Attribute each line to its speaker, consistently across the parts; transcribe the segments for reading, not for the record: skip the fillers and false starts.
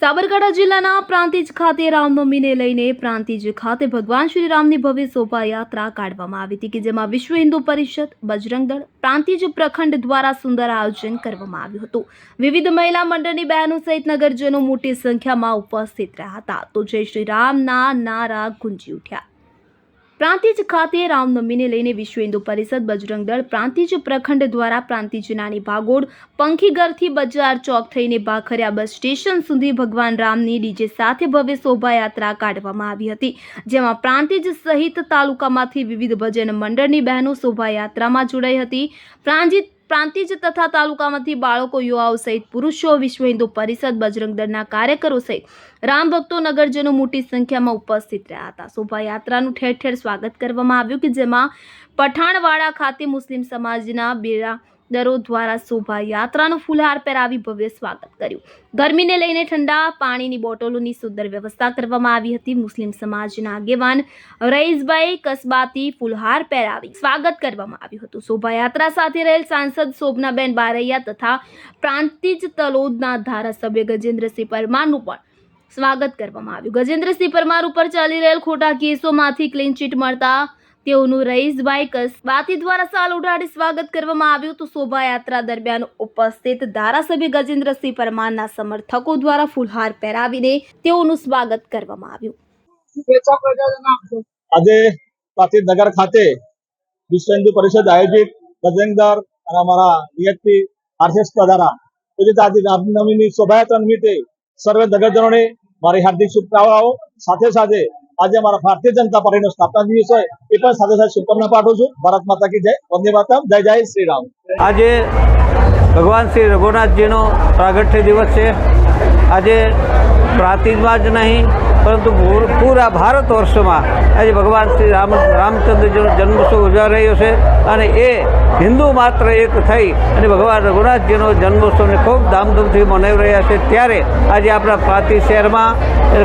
Speaker 1: સાબરકાંઠા જિલ્લાના પ્રાંતિજ ખાતે રામનવમીને લઈને પ્રાંતિજ ખાતે ભગવાન શ્રી રામની ભવ્ય શોભાયાત્રા કાઢવામાં આવી હતી કે જેમાં વિશ્વ હિન્દુ પરિષદ, બજરંગ દળ, પ્રાંતિજ પ્રખંડ દ્વારા સુંદર આયોજન કરવામાં આવ્યું હતું। વિવિધ મહિલા મંડળની બહેનો સહિત નગરજનો મોટી સંખ્યામાં ઉપસ્થિત રહ્યા હતા તો જય શ્રી રામના નારા ગુંજી ઉઠ્યા। પ્રાંતિજ ખાતે રામનવમીને લઈને વિશ્વ હિન્દુ પરિષદ, બજરંગ દળ, પ્રાંતિજ પ્રખંડ દ્વારા પ્રાંતિજ નાની ભાગોળ, પંખીઘરથી બજાર ચોક થઈને ભાખરિયા બસ સ્ટેશન સુધી ભગવાન રામની ડીજે સાથે ભવ્ય શોભાયાત્રા કાઢવામાં આવી હતી, જેમાં પ્રાંતિજ સહિત તાલુકામાંથી વિવિધ ભજન મંડળની બહેનો શોભાયાત્રામાં જોડાઈ હતી। પ્રાંતિજ તથા તાલુકામાંથી બાળકો, યુવાઓ સહિત પુરુષો, વિશ્વ હિન્દુ પરિષદ, બજરંગ દળના કાર્યકરો સહિત રામ ભક્તો, નગરજનો મોટી સંખ્યામાં ઉપસ્થિત રહ્યા હતા। શોભાયાત્રાનું ઠેર ઠેર સ્વાગત કરવામાં આવ્યું કે જેમાં પઠાણવાડા ખાતે મુસ્લિમ સમાજના બિરાદરો દ્વારા શોભાયાત્રાનું ફૂલહાર પહેરાવી ભવ્ય સ્વાગત કર્યું। ગરમીને લઈને ઠંડા પાણીની બોટલોની સુંદર વ્યવસ્થા કરવામાં આવી હતી। મુસ્લિમ સમાજના આગેવાન રઈસભાઈ કસબાથી ફૂલહાર પહેરાવી સ્વાગત કરવામાં આવ્યું હતું। શોભાયાત્રા સાથે રહેલ સાંસદ શોભનાબેન બારૈયા તથા પ્રાંતિજ તલોદના ધારાસભ્ય ગજેન્દ્રસિંહ પરમારનું પણ સ્વાગત કરવામાં આવ્યું। ગજેન્દ્રસિંહ પરમાર ઉપર ચાલી રહેલ ખોટા કેસોમાંથી ક્લીન ચીટ મળતા તેઓનું રઈસભાઈ કસબાથી દ્વારા શાલ ઉડાડી સ્વાગત કરવામાં આવ્યું તો શોભાયાત્રા દરમિયાન ઉપસ્થિત ધારાસભ્ય ગજેન્દ્રસિંહ પરમારના સમર્થકો દ્વારા ફૂલહાર પહેરાવીને તેઓનું સ્વાગત કરવામાં આવ્યું।
Speaker 2: આજે પ્રાંતિજ નગર ખાતે વિશ્વ હિન્દુ પરિષદ આયોજિત બજરંગ દળ અને અમારા વીએચપી આરએસએસ દ્વારા આજે રામનવમીની શોભાયાત્રા નિમિત્તે સર્વે નગરજનોને મારી હાર્દિક શુભકામનાઓ। સાથે સાથે આજે અમારા ભારતીય જનતા પાર્ટીનો સ્થાપના દિવસ હોય એ પણ સાથે સાથે શુભકામના પાઠવું છું। ભારત માતા કી જય, વંદે માતરમ, જય જય શ્રી રામ।
Speaker 3: આજે ભગવાન શ્રી રઘુનાથજીનો પ્રાગટ્ય દિવસ છે। આજે પ્રાંતિજમાં જ નહીં પરંતુ પૂરા ભારત વર્ષમાં આજે ભગવાન શ્રી રામચંદ્રજીનો જન્મોત્સવ ઉજવાઈ રહ્યો છે અને એ હિન્દુ માત્ર એક થઈ અને ભગવાન રઘુનાથજીનો જન્મોત્સવને ખૂબ ધામધૂમથી મનાવી રહ્યા છે। ત્યારે આજે આપણા પ્રાંતિજ શહેરમાં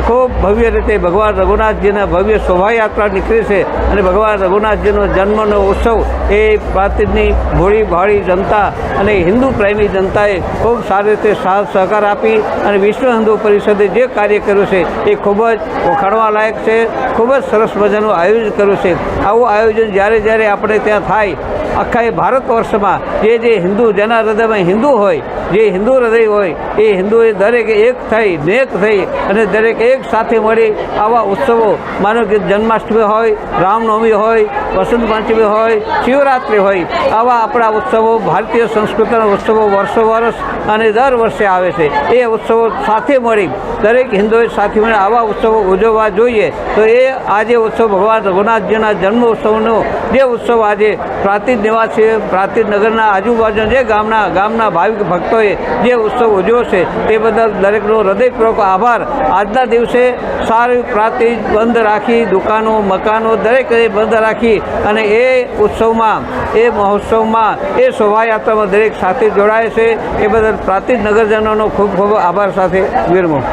Speaker 3: ખૂબ ભવ્ય રીતે ભગવાન રઘુનાથજીના ભવ્ય શોભાયાત્રા નીકળી છે અને ભગવાન રઘુનાથજીનો જન્મનો ઉત્સવ એ પ્રાંતિજની ભોળી ભાળી જનતા અને હિન્દુ પ્રેમી જનતાએ ખૂબ સારી રીતે સાથ સહકાર આપી અને વિશ્વ હિન્દુ પરિષદે જે કાર્ય કર્યું છે એ ખૂબ જ વખાણવા લાયક છે। ખૂબ જ સરસ મજાનું આયોજન કર્યું છે। આવું આયોજન જ્યારે આપણે ત્યાં થાય આખા ભારત વર્ષમાં જે હિન્દુ જેના હૃદયમાં હિન્દુ હોય, જે હિન્દુ હૃદય હોય એ હિન્દુએ દરેક એક થઈ નેક થઈ અને દરેક એક સાથે મળી આવા ઉત્સવો, માનો કે જન્માષ્ટમી હોય, રામનવમી હોય, વસંત પંચમી હોય, શિવરાત્રિ હોય, આવા આપણા ઉત્સવો ભારતીય સંસ્કૃતિના ઉત્સવો વર્ષો વર્ષ અને દર વર્ષે આવે છે। એ ઉત્સવો સાથે મળી દરેક હિન્દુએ સાથે મળી આવા ઉત્સવો ઉજવવા જોઈએ। તો એ આજે ઉત્સવ ભગવાન રઘુનાથજીના જન્મ ઉત્સવનો જે ઉત્સવ આજે પ્રાંતિજ નિવાસી પ્રાંતિજ નગરના આજુબાજુના જે ગામના ભાવિક ભક્તોએ જે ઉત્સવ ઉજવ્યો છે તે બદલ દરેકનો હૃદયપૂર્વક આભાર। આજના દિવસે સારી પ્રાંતિજ બંધ રાખી, દુકાનો, મકાનો દરેકે બંધ રાખી અને એ ઉત્સવમાં, એ મહોત્સવમાં, એ શોભાયાત્રામાં દરેક સાથે જોડાય છે। એ બદલ પ્રાંતિજ નગરજનોનો ખૂબ ખૂબ આભાર સાથે વિરમું।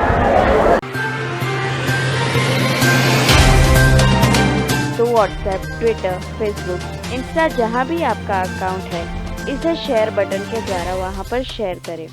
Speaker 4: तो व्हाट्सएप, ट्विटर, फेसबुक, इंस्टा जहाँ भी आपका अकाउंट है इसे शेयर बटन के द्वारा वहाँ पर शेयर करें।